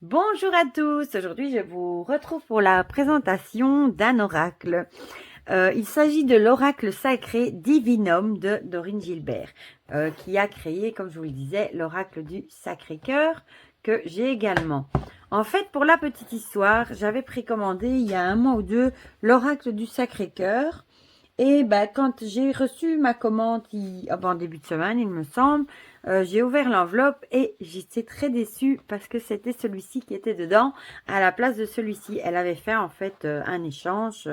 Bonjour à tous, aujourd'hui je vous retrouve pour la présentation d'un oracle. Il s'agit de l'oracle sacré Divinum de Dorine Gilbert, qui a créé, comme je vous le disais, l'oracle du Sacré-Cœur, que j'ai également. En fait, pour la petite histoire, j'avais précommandé il y a un mois ou deux l'oracle du Sacré-Cœur. Et quand j'ai reçu ma commande en début de semaine, il me semble, j'ai ouvert l'enveloppe et j'étais très déçue parce que c'était celui-ci qui était dedans à la place de celui-ci. Elle avait fait en fait un échange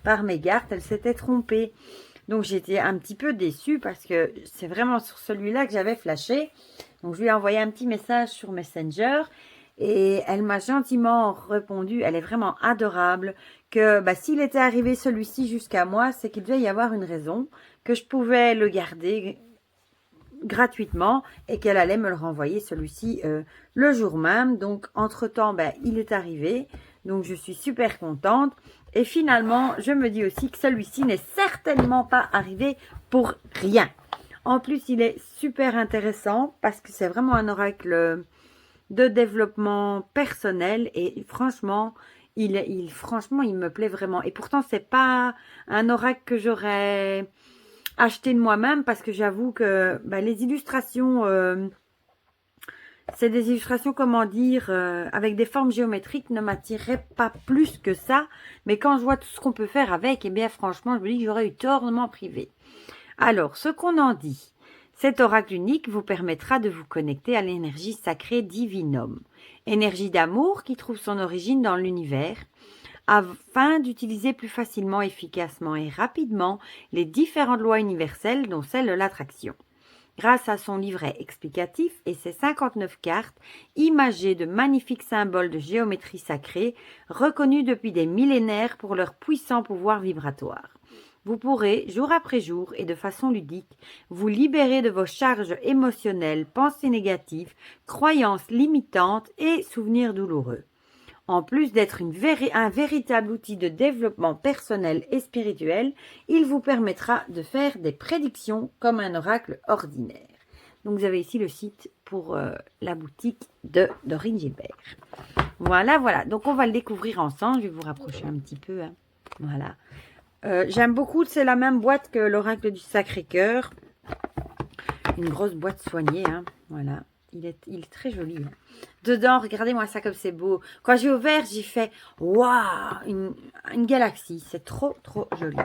par mégarde, elle s'était trompée. Donc j'étais un petit peu déçue parce que c'est vraiment sur celui-là que j'avais flashé. Donc je lui ai envoyé un petit message sur Messenger et elle m'a gentiment répondu, elle est vraiment adorable, que s'il était arrivé celui-ci jusqu'à moi, c'est qu'il devait y avoir une raison, que je pouvais le garder gratuitement et qu'elle allait me le renvoyer celui-ci le jour même. Donc entre-temps, il est arrivé, donc je suis super contente. Et finalement, je me dis aussi que celui-ci n'est certainement pas arrivé pour rien. En plus, il est super intéressant parce que c'est vraiment un oracle de développement personnel et franchement, franchement, il me plaît vraiment. Et pourtant, c'est pas un oracle que j'aurais acheté de moi-même parce que j'avoue que les illustrations, c'est des illustrations, comment dire, avec des formes géométriques ne m'attiraient pas plus que ça. Mais quand je vois tout ce qu'on peut faire avec, eh bien franchement, je me dis que j'aurais eu tort de m'en priver. Alors, ce qu'on en dit, cet oracle unique vous permettra de vous connecter à l'énergie sacrée Divinum, énergie d'amour qui trouve son origine dans l'univers, afin d'utiliser plus facilement, efficacement et rapidement les différentes lois universelles dont celle de l'attraction. Grâce à son livret explicatif et ses 59 cartes, imagées de magnifiques symboles de géométrie sacrée, reconnus depuis des millénaires pour leur puissant pouvoir vibratoire. Vous pourrez, jour après jour et de façon ludique, vous libérer de vos charges émotionnelles, pensées négatives, croyances limitantes et souvenirs douloureux. En plus d'être un véritable outil de développement personnel et spirituel, il vous permettra de faire des prédictions comme un oracle ordinaire. Donc vous avez ici le site pour la boutique de Dorine Gilbert. Voilà, voilà. Donc on va le découvrir ensemble. Je vais vous rapprocher un petit peu. Hein. Voilà. J'aime beaucoup, c'est la même boîte que l'oracle du Sacré-Cœur. Une grosse boîte soignée. Hein. Voilà. Il est très joli. Hein. Dedans, regardez-moi ça comme c'est beau. Quand j'ai ouvert, j'ai fait waouh, une galaxie. C'est trop, trop joli.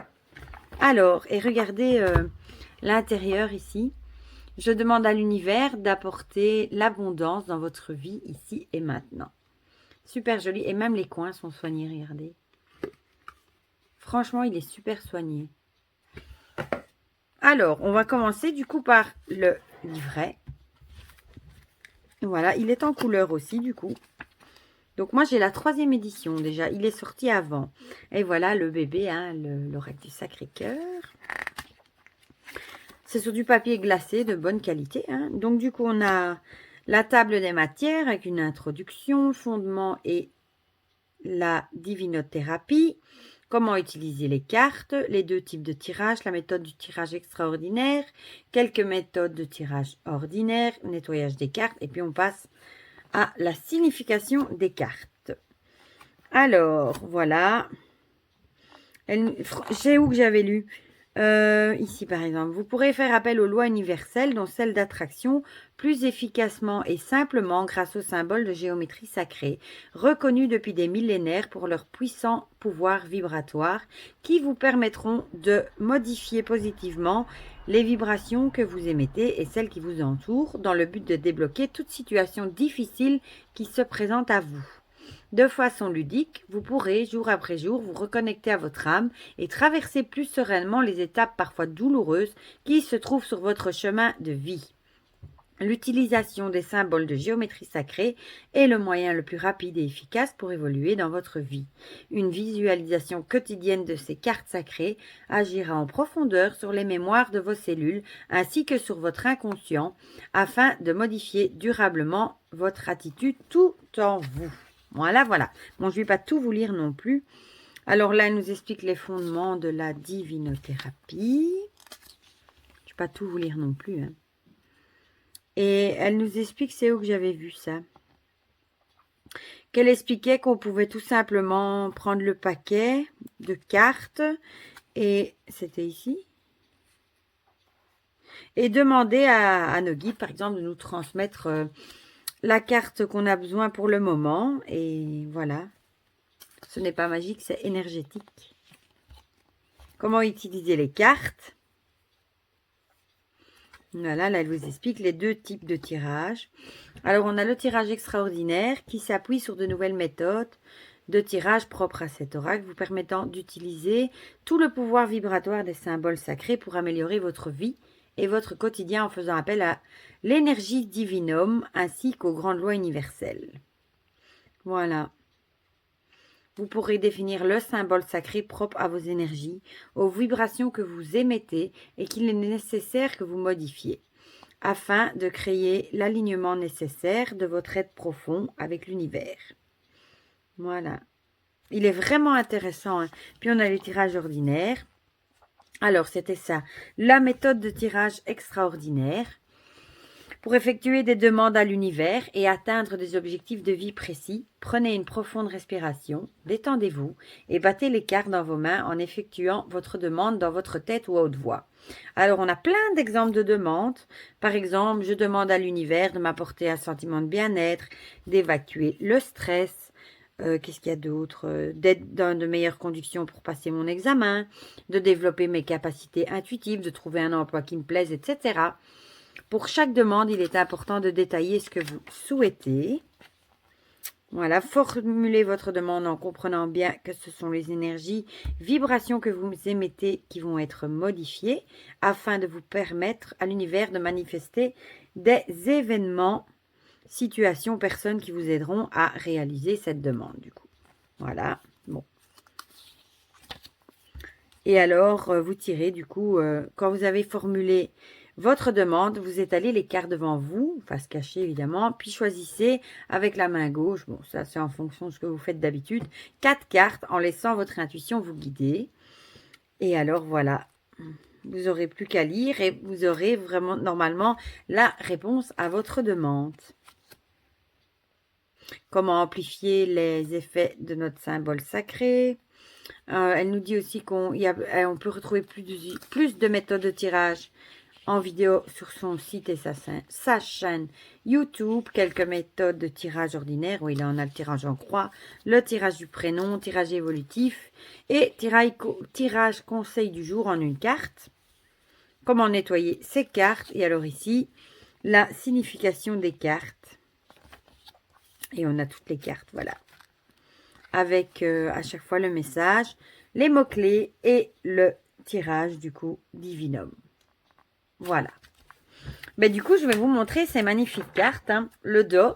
Alors, et regardez l'intérieur ici. Je demande à l'univers d'apporter l'abondance dans votre vie ici et maintenant. Super joli. Et même les coins sont soignés, regardez. Franchement, il est super soigné. Alors, on va commencer du coup par le livret. Voilà, il est en couleur aussi du coup. Donc moi j'ai la 3e édition déjà, il est sorti avant. Et voilà le bébé, hein, l'oracle du Sacré-Cœur. C'est sur du papier glacé de bonne qualité. Hein. Donc du coup on a la table des matières avec une introduction, fondement et la divinothérapie. Comment utiliser les cartes, les 2 types de tirage, la méthode du tirage extraordinaire, quelques méthodes de tirage ordinaire, nettoyage des cartes, et puis on passe à la signification des cartes. Alors, voilà. C'est où que j'avais lu ici, par exemple. Vous pourrez faire appel aux lois universelles, dont celle d'attraction, plus efficacement et simplement grâce aux symboles de géométrie sacrée, reconnus depuis des millénaires pour leur puissant pouvoir vibratoire, qui vous permettront de modifier positivement les vibrations que vous émettez et celles qui vous entourent, dans le but de débloquer toute situation difficile qui se présente à vous. De façon ludique, vous pourrez, jour après jour, vous reconnecter à votre âme et traverser plus sereinement les étapes parfois douloureuses qui se trouvent sur votre chemin de vie. L'utilisation des symboles de géométrie sacrée est le moyen le plus rapide et efficace pour évoluer dans votre vie. Une visualisation quotidienne de ces cartes sacrées agira en profondeur sur les mémoires de vos cellules ainsi que sur votre inconscient afin de modifier durablement votre attitude tout en vous. Voilà, voilà. Bon, je ne vais pas tout vous lire non plus. Alors là, elle nous explique les fondements de la divinothérapie. Je ne vais pas tout vous lire non plus. Hein. Et elle nous explique, c'est où que j'avais vu ça. qu'elle expliquait qu'on pouvait tout simplement prendre le paquet de cartes et c'était ici. Et demander à nos guides, par exemple, de nous transmettre la carte qu'on a besoin pour le moment. Et voilà. Ce n'est pas magique, c'est énergétique. Comment utiliser les cartes? Voilà, là, elle vous explique les deux types de tirage. Alors, on a le tirage extraordinaire qui s'appuie sur de nouvelles méthodes de tirage propres à cet oracle, vous permettant d'utiliser tout le pouvoir vibratoire des symboles sacrés pour améliorer votre vie et votre quotidien en faisant appel à l'énergie divinum ainsi qu'aux grandes lois universelles. Voilà. Vous pourrez définir le symbole sacré propre à vos énergies, aux vibrations que vous émettez et qu'il est nécessaire que vous modifiez, afin de créer l'alignement nécessaire de votre être profond avec l'univers. Voilà. Il est vraiment intéressant. Hein. Puis on a les tirages ordinaires. Alors, c'était ça. La méthode de tirage extraordinaire. Pour effectuer des demandes à l'univers et atteindre des objectifs de vie précis, prenez une profonde respiration, détendez-vous et battez les cartes dans vos mains en effectuant votre demande dans votre tête ou à haute voix. Alors, on a plein d'exemples de demandes. Par exemple, je demande à l'univers de m'apporter un sentiment de bien-être, d'évacuer le stress. Qu'est-ce qu'il y a d'autre? D'être dans de meilleures conditions pour passer mon examen, de développer mes capacités intuitives, de trouver un emploi qui me plaise, etc. Pour chaque demande, il est important de détailler ce que vous souhaitez. Voilà, formulez votre demande en comprenant bien que ce sont les énergies, vibrations que vous émettez qui vont être modifiées afin de vous permettre à l'univers de manifester des événements, situations, personnes qui vous aideront à réaliser cette demande du coup. Voilà, bon. Et alors, vous tirez du coup, quand vous avez formulé votre demande, vous étalez les cartes devant vous, face cachée évidemment, puis choisissez avec la main gauche, bon ça c'est en fonction de ce que vous faites d'habitude, 4 cartes en laissant votre intuition vous guider. Et alors voilà, vous n'aurez plus qu'à lire et vous aurez vraiment normalement la réponse à votre demande. Comment amplifier les effets de notre symbole sacré. Elle nous dit aussi qu'on peut retrouver plus de méthodes de tirage en vidéo sur son site et sa chaîne YouTube. Quelques méthodes de tirage ordinaire. Oui, là on a le tirage en croix, le tirage du prénom, tirage évolutif et tirage conseil du jour en une carte. Comment nettoyer ces cartes. Et alors ici, la signification des cartes. Et on a toutes les cartes, voilà. Avec à chaque fois le message, les mots-clés et le tirage du coup divinum. Voilà. Mais du coup, je vais vous montrer ces magnifiques cartes. Hein. Le dos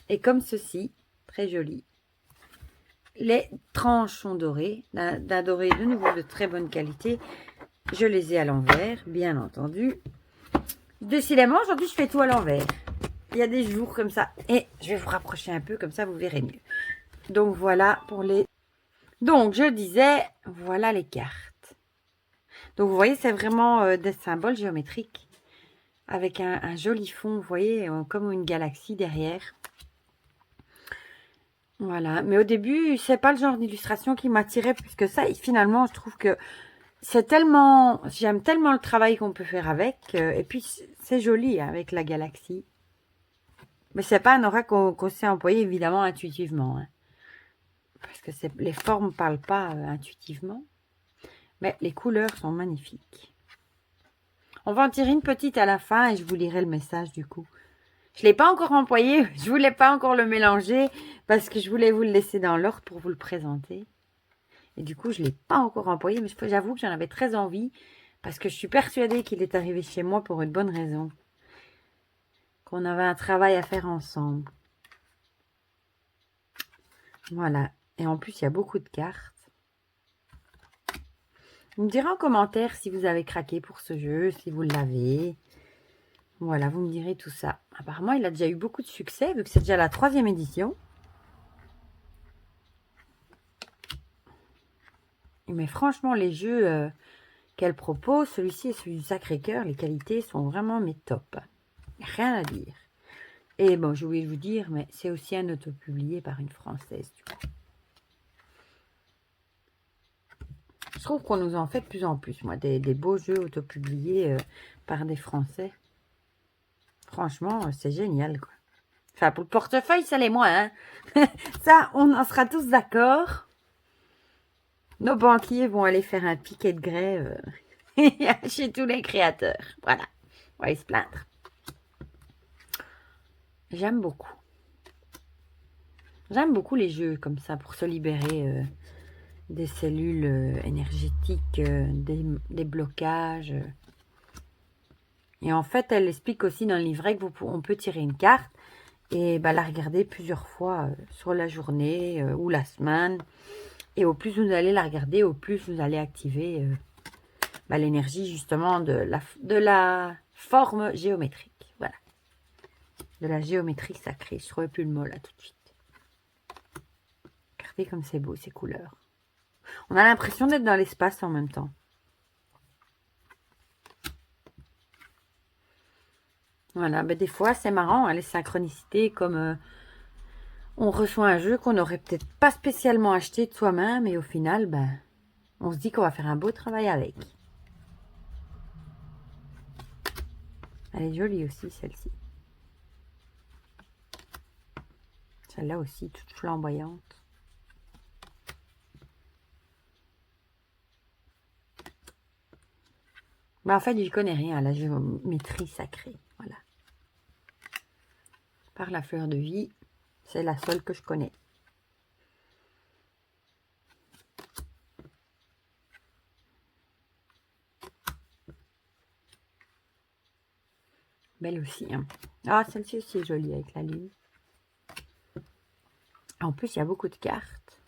est comme ceci, très joli. Les tranches sont dorées, d'un doré de nouveau de très bonne qualité. Je les ai à l'envers, bien entendu. Décidément, aujourd'hui, je fais tout à l'envers. Il y a des jours comme ça. Et je vais vous rapprocher un peu, comme ça, vous verrez mieux. Donc, voilà pour les... Donc, je disais, voilà les cartes. Donc, vous voyez, c'est vraiment des symboles géométriques. Avec un joli fond, vous voyez, comme une galaxie derrière. Voilà. Mais au début, c'est pas le genre d'illustration qui m'attirait plus que ça. Et finalement, je trouve que c'est tellement... J'aime tellement le travail qu'on peut faire avec. Et puis, c'est joli hein, avec la galaxie. Mais c'est pas un aura qu'on sait employer, évidemment, intuitivement. Hein. Parce que les formes ne parlent pas intuitivement. Mais les couleurs sont magnifiques. On va en tirer une petite à la fin et je vous lirai le message du coup. Je ne l'ai pas encore employé, je voulais pas encore le mélanger parce que je voulais vous le laisser dans l'ordre pour vous le présenter. Et du coup, je ne l'ai pas encore employé, mais j'avoue que j'en avais très envie parce que je suis persuadée qu'il est arrivé chez moi pour une bonne raison. Qu'on avait un travail à faire ensemble. Voilà. Et en plus, il y a beaucoup de cartes. Vous me direz en commentaire si vous avez craqué pour ce jeu, si vous l'avez. Voilà, vous me direz tout ça. Apparemment, il a déjà eu beaucoup de succès, vu que c'est déjà la 3e édition. Mais franchement, les jeux qu'elle propose, celui-ci et celui du Sacré-Cœur, les qualités sont vraiment mes top. Rien à dire. Et bon, j'ai oublié de vous dire, mais c'est aussi un auto-publié par une Française, du coup. Je trouve qu'on nous en fait de plus en plus, moi, des beaux jeux autopubliés par des Français. Franchement, c'est génial, quoi. Enfin, pour le portefeuille, ça l'est moins, hein. Ça, on en sera tous d'accord. Nos banquiers vont aller faire un piquet de grève chez tous les créateurs. Voilà, on va y se plaindre. J'aime beaucoup. J'aime beaucoup les jeux comme ça pour se libérer des cellules énergétiques, des blocages. Et en fait, elle explique aussi dans le livret que on peut tirer une carte et la regarder plusieurs fois sur la journée ou la semaine. Et au plus vous allez la regarder, au plus vous allez activer l'énergie justement de la forme géométrique. Voilà. De la géométrie sacrée. Je ne trouvais plus le mot là tout de suite. Regardez comme c'est beau ces couleurs. On a l'impression d'être dans l'espace en même temps. Voilà, des fois c'est marrant, hein, les synchronicités, comme on reçoit un jeu qu'on n'aurait peut-être pas spécialement acheté de soi-même, et au final, on se dit qu'on va faire un beau travail avec. Elle est jolie aussi, celle-ci. Celle-là aussi, toute flamboyante. En fait, je connais rien à la géométrie sacrée. Voilà. Par la fleur de vie, c'est la seule que je connais. Belle aussi. Hein. Ah, celle-ci aussi est jolie avec la lune. En plus, il y a beaucoup de cartes.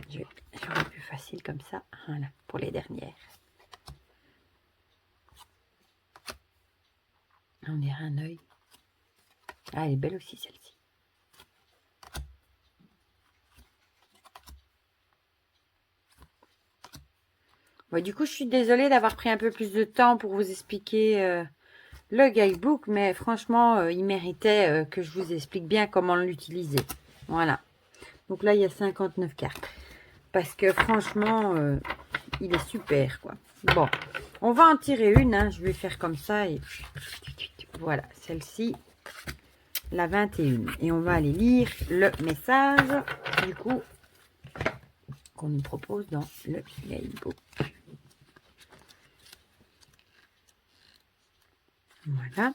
Je vais plus facile comme ça. Voilà, pour les dernières. On dirait un œil. Ah, elle est belle aussi, celle-ci. Bon, du coup, je suis désolée d'avoir pris un peu plus de temps pour vous expliquer le guidebook, mais franchement, il méritait que je vous explique bien comment l'utiliser. Voilà. Donc là, il y a 59 cartes. Parce que franchement, il est super, quoi. Bon, on va en tirer une. Hein. Je vais faire comme ça. Et voilà, celle-ci, la 21. Et on va aller lire le message, du coup, qu'on nous propose dans le guidebook. Voilà.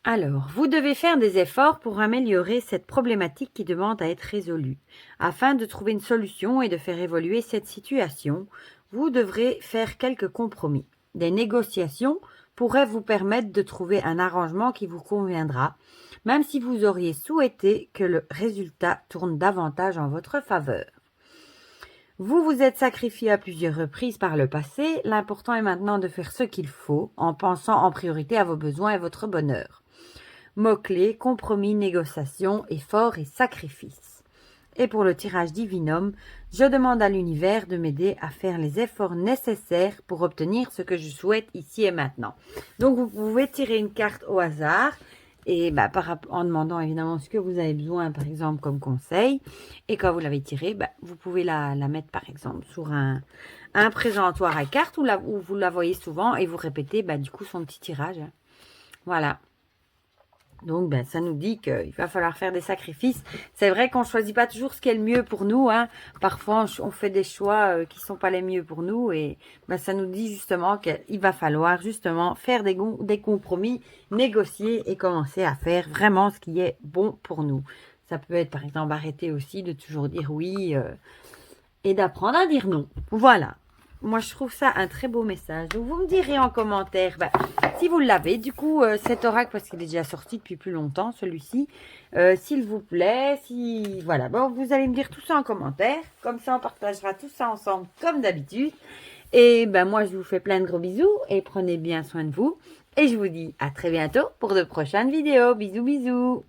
Alors, vous devez faire des efforts pour améliorer cette problématique qui demande à être résolue. Afin de trouver une solution et de faire évoluer cette situation, vous devrez faire quelques compromis. Des négociations pourraient vous permettre de trouver un arrangement qui vous conviendra, même si vous auriez souhaité que le résultat tourne davantage en votre faveur. Vous vous êtes sacrifié à plusieurs reprises par le passé, l'important est maintenant de faire ce qu'il faut, en pensant en priorité à vos besoins et votre bonheur. Mots-clés, compromis, négociation, effort et sacrifice. Et pour le tirage divinum, je demande à l'univers de m'aider à faire les efforts nécessaires pour obtenir ce que je souhaite ici et maintenant. Donc vous pouvez tirer une carte au hasard et en demandant évidemment ce que vous avez besoin, par exemple, comme conseil. Et quand vous l'avez tiré, vous pouvez la mettre, par exemple, sur un présentoir à cartes où vous la voyez souvent et vous répétez, du coup, son petit tirage. Voilà. Donc, ça nous dit qu'il va falloir faire des sacrifices. C'est vrai qu'on ne choisit pas toujours ce qui est le mieux pour nous. Hein. Parfois, on fait des choix qui ne sont pas les mieux pour nous. Et ça nous dit justement qu'il va falloir justement faire des compromis, négocier et commencer à faire vraiment ce qui est bon pour nous. Ça peut être, par exemple, arrêter aussi de toujours dire oui et d'apprendre à dire non. Voilà. Moi, je trouve ça un très beau message. Donc, vous me direz en commentaire si vous l'avez. Du coup, cet oracle, parce qu'il est déjà sorti depuis plus longtemps, celui-ci, s'il vous plaît, voilà. Bon, vous allez me dire tout ça en commentaire. Comme ça, on partagera tout ça ensemble, comme d'habitude. Et moi, je vous fais plein de gros bisous et prenez bien soin de vous. Et je vous dis à très bientôt pour de prochaines vidéos. Bisous, bisous.